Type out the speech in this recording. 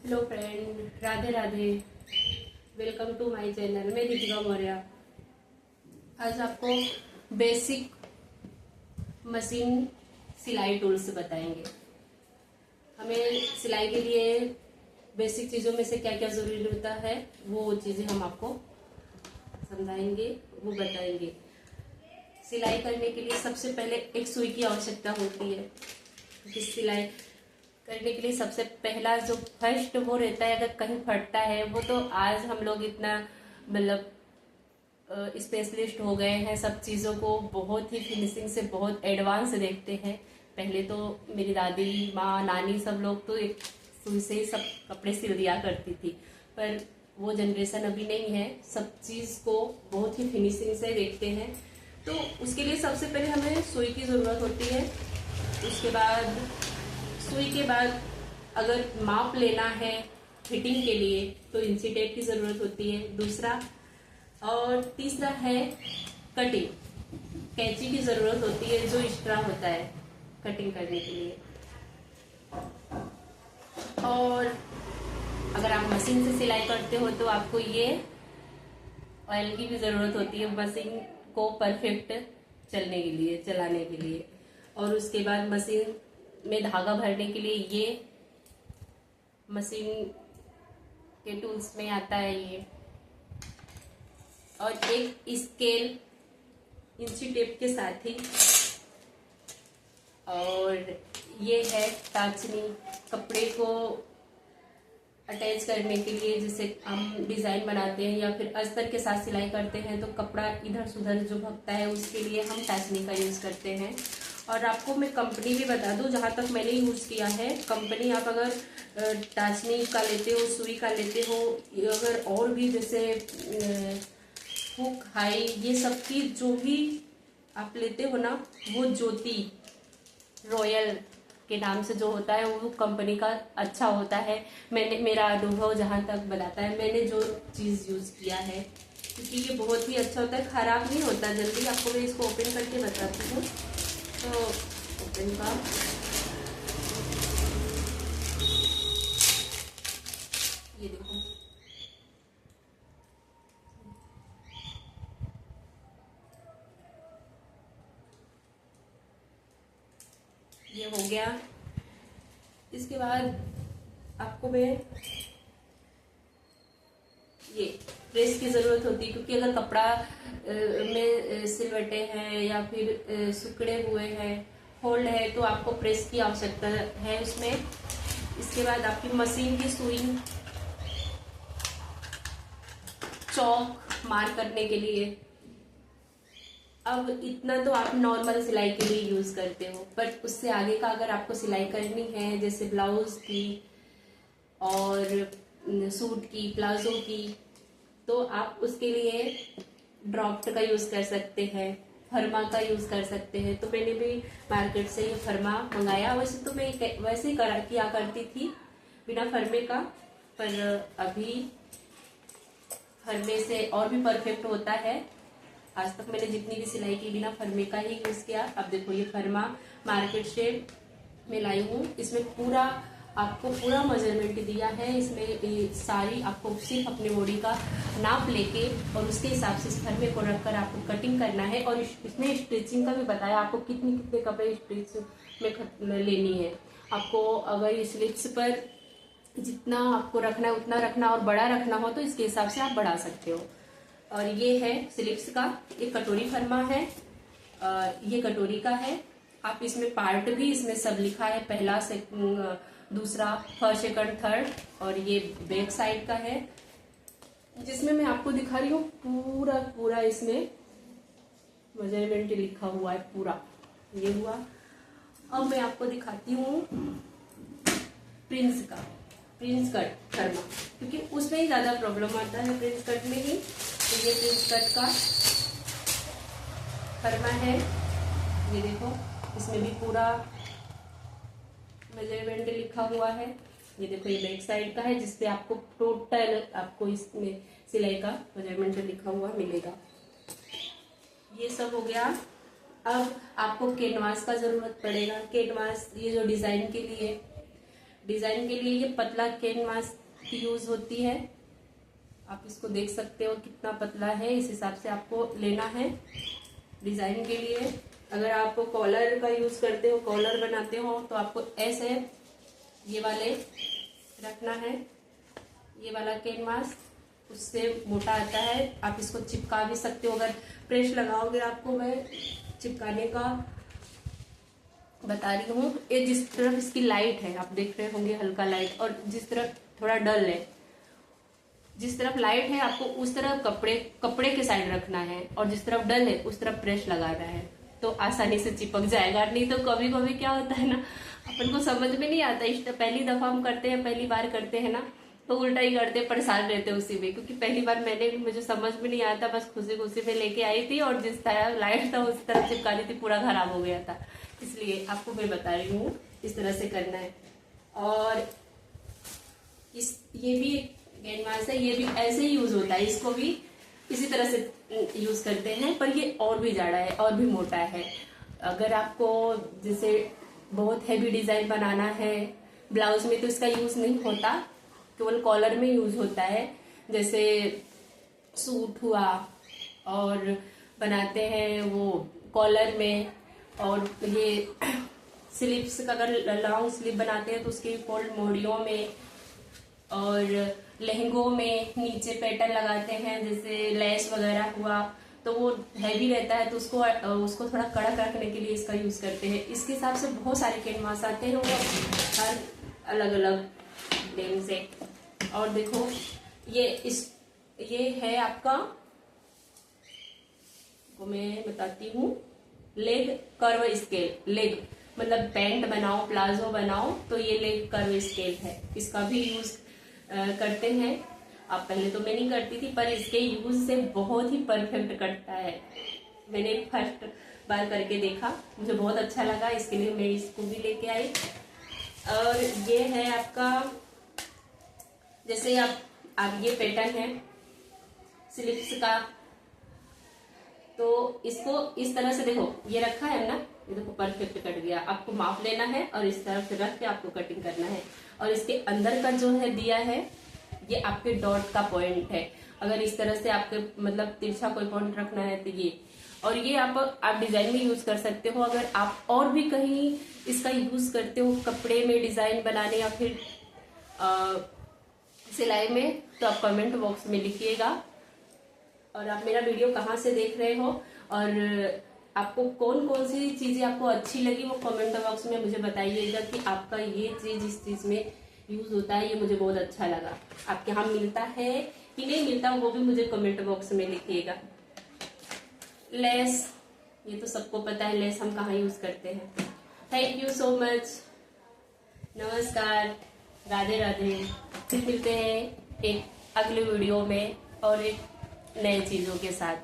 Hello friend, Radhe Radhe. Welcome to my channel. मैं दीपिका मौर्य। आज आपको बेसिक मशीन सिलाई टूल्स बताएंगे। हमें सिलाई के लिए बेसिक चीज़ों में से क्या क्या ज़रूरी होता है वो चीज़ें हम आपको समझाएंगे, वो बताएंगे। सिलाई करने के लिए सबसे पहले एक सुई की आवश्यकता होती है। जिस सिलाई करने के लिए सबसे पहला जो फर्स्ट वो रहता है, अगर कहीं फटता है वो तो आज हम लोग इतना मतलब स्पेशलिस्ट हो गए हैं, सब चीज़ों को बहुत ही फिनिशिंग से बहुत एडवांस देखते हैं। पहले तो मेरी दादी माँ नानी सब लोग तो एक सुई से ही सब कपड़े सिल दिया करती थी, पर वो जनरेशन अभी नहीं है। सब चीज़ को बहुत ही फिनिशिंग से देखते हैं। तो उसके लिए सबसे पहले हमें सुई की ज़रूरत होती है। उसके बाद सुई के बाद अगर माप लेना है फिटिंग के लिए तो इंची टेप की ज़रूरत होती है। दूसरा और तीसरा है कटिंग, कैंची की ज़रूरत होती है जो एक्स्ट्रा होता है कटिंग करने के लिए। और अगर आप मशीन से सिलाई करते हो तो आपको ये ऑयल की भी ज़रूरत होती है मशीन को परफेक्ट चलने के लिए, चलाने के लिए। और उसके बाद मशीन में धागा भरने के लिए ये मशीन के टूल्स में आता है ये। और एक स्केल इंची टेप के साथ ही। और ये है टाचनी, कपड़े को अटैच करने के लिए। जैसे हम डिजाइन बनाते हैं या फिर अस्तर के साथ सिलाई करते हैं तो कपड़ा इधर से उधर जो भगता है उसके लिए हम टाचनी का यूज करते हैं। और आपको मैं कंपनी भी बता दूं, जहां तक मैंने यूज किया है कंपनी। आप अगर टाचनी का लेते हो, सुई का लेते हो, अगर और भी जैसे हुक हाई ये सब की जो भी आप लेते हो ना, वो ज्योति रॉयल के नाम से जो होता है वो कंपनी का अच्छा होता है। मैंने, मेरा अनुभव जहाँ तक बताता है, मैंने जो चीज़ यूज़ किया है, क्योंकि ये बहुत ही अच्छा होता है, ख़राब नहीं होता जल्दी। आपको मैं इसको ओपन करके बताती हूँ। तो ओपन का ये देखो, ये हो गया। इसके बाद आपको मैं ये प्रेस की ज़रूरत होती है, क्योंकि अगर कपड़ा में सिलवटे हैं या फिर सिकुड़े हुए हैं, होल्ड है, तो आपको प्रेस की आवश्यकता है उसमें। इसके बाद आपकी मशीन की सुई, चौक मार्क करने के लिए। अब इतना तो आप नॉर्मल सिलाई के लिए यूज करते हो, पर उससे आगे का अगर आपको सिलाई करनी है, जैसे ब्लाउज की और सूट की, प्लाजो की, तो आप उसके लिए ड्रॉफ्ट का यूज कर सकते हैं, फर्मा का यूज कर सकते हैं। तो मैंने भी मार्केट से ये फर्मा मंगाया। वैसे तो मैं वैसे ही किया करती थी बिना फर्मे का, पर अभी फर्मे से और भी परफेक्ट होता है। आज तक मैंने जितनी भी सिलाई की बिना फर्मे का ही यूज किया। अब देखो ये फर्मा मार्केट से मैं लाई हूँ। इसमें पूरा आपको पूरा मेजरमेंट दिया है। इसमें सारी आपको सिर्फ अपने बॉडी का नाप लेके और उसके हिसाब से इस फर्मे को रखकर आपको कटिंग करना है। और इसमें स्टिचिंग का भी बताया आपको कितने कितने कपड़े स्टिच में लेनी है। आपको अगर स्लिप्स पर जितना आपको रखना है उतना रखना, और बड़ा रखना हो तो इसके हिसाब से आप बढ़ा सकते हो। और ये है स्लिप्स का, ये कटोरी फर्मा है। ये कटोरी का है। आप इसमें पार्ट भी, इसमें सब लिखा है, पहला दूसरा, फर्स्ट, सेकंड, थर्ड। और ये बैक साइड का है, जिसमें मैं आपको दिखा रही हूँ पूरा पूरा इसमें मेजरमेंट लिखा हुआ है पूरा। ये हुआ। अब मैं आपको दिखाती हूँ प्रिंस का, प्रिंस कट फर्मा, क्योंकि उसमें ही ज्यादा प्रॉब्लम आता है, प्रिंस कट में ही। तो ये प्रिंस कट का फर्मा है। ये देखो, इसमें भी पूरा मेजरमेंट लिखा हुआ है। ये देखो, ये बैक साइड का है, जिससे आपको टोटल आपको इसमें सिलाई का मेजरमेंट लिखा हुआ मिलेगा। ये सब हो गया। अब आपको कैनवास का जरूरत पड़ेगा। कैनवास ये जो डिजाइन के लिए डिजाइन के लिए ये पतला कैनवास की यूज होती है। आप इसको देख सकते हो कितना पतला है, इस हिसाब से आपको लेना है डिजाइन के लिए। अगर आप कॉलर का यूज करते हो, कॉलर बनाते हो, तो आपको ऐसे ये वाले रखना है। ये वाला कैनवास उससे मोटा आता है, आप इसको चिपका भी सकते हो। अगर प्रेस लगाओगे, आपको मैं चिपकाने का बता रही हूँ। ये जिस तरफ इसकी लाइट है, आप देख रहे होंगे हल्का लाइट, और जिस तरफ थोड़ा डल है, जिस तरफ लाइट है आपको उस तरफ कपड़े के साइड रखना है, और जिस तरफ डल है उस तरफ प्रेस लगाना है, तो आसानी से चिपक जाएगा। नहीं तो कभी कभी क्या होता है ना, अपन को समझ में नहीं आता। पहली दफा हम करते हैं, पहली बार करते हैं ना, तो उल्टा ही करते, परेशान रहते हैं उसी में। क्योंकि पहली बार मुझे समझ में नहीं आता, बस खुशी खुशी में लेके आई थी, और जिस तरह लाइट था उस तरफ चिपका दी थी, पूरा खराब हो गया था। इसलिए आपको मैं बता रही हूँ इस तरह से करना है। और ये भी कैनवास है, ये भी ऐसे ही यूज होता है, इसको भी इसी तरह से यूज करते हैं, पर ये और भी जाड़ा है और भी मोटा है। अगर आपको जैसे बहुत हैवी डिजाइन बनाना है, ब्लाउज में तो इसका यूज नहीं होता, केवल कॉलर में यूज होता है। जैसे सूट हुआ और बनाते हैं वो कॉलर में, और ये स्लीव्स का अगर लॉन्ग स्लीव बनाते हैं तो उसके फोल्ड मोड़ियों में, और लहंगों में नीचे पैटर्न लगाते हैं, जैसे लेस वगैरह हुआ, तो वो हैवी रहता है, तो उसको थोड़ा कड़क रखने के लिए इसका यूज करते हैं। इसके हिसाब से बहुत सारे कैनवास आते हैं, वो हर अलग अलग नेम से। और देखो ये है आपका, को मैं बताती हूँ, लेग कर्व स्केल। लेग मतलब पैंट बनाओ, प्लाजो बनाओ, तो ये लेग कर्व स्केल है, इसका भी यूज करते हैं। अब पहले तो मैं नहीं करती थी, पर इसके यूज से बहुत ही परफेक्ट कटता है। मैंने फर्स्ट बार करके देखा, मुझे बहुत अच्छा लगा, इसके लिए मैं इसको भी लेके आई। और ये है आपका, जैसे आप ये पैटर्न है स्लीव्स का, तो इसको इस तरह से देखो, ये रखा है ना, ये देखो परफेक्ट कट गया। आपको माप लेना है और इस तरफ से रख के आपको कटिंग करना है। और इसके अंदर का जो है दिया है, ये आपके डॉट का पॉइंट है। अगर इस तरह से आपके मतलब तिरछा कोई पॉइंट रखना है तो ये, और ये आप डिजाइन में यूज कर सकते हो। अगर आप और भी कहीं इसका यूज करते हो कपड़े में डिजाइन बनाने या फिर सिलाई में, तो आप कमेंट बॉक्स में लिखिएगा। और आप मेरा वीडियो कहाँ से देख रहे हो, और आपको कौन कौन सी चीजें आपको अच्छी लगी, वो कमेंट बॉक्स में मुझे बताइएगा कि आपका ये चीज इस चीज में यूज होता है, ये मुझे बहुत अच्छा लगा। आपके यहाँ मिलता है कि नहीं मिलता, वो भी मुझे कमेंट बॉक्स में लिखिएगा। लेस, ये तो सबको पता है लेस हम कहाँ यूज करते हैं। थैंक यू सो मच, नमस्कार, राधे राधे। फिर मिलते हैं एक अगले वीडियो में और एक नए चीजों के साथ।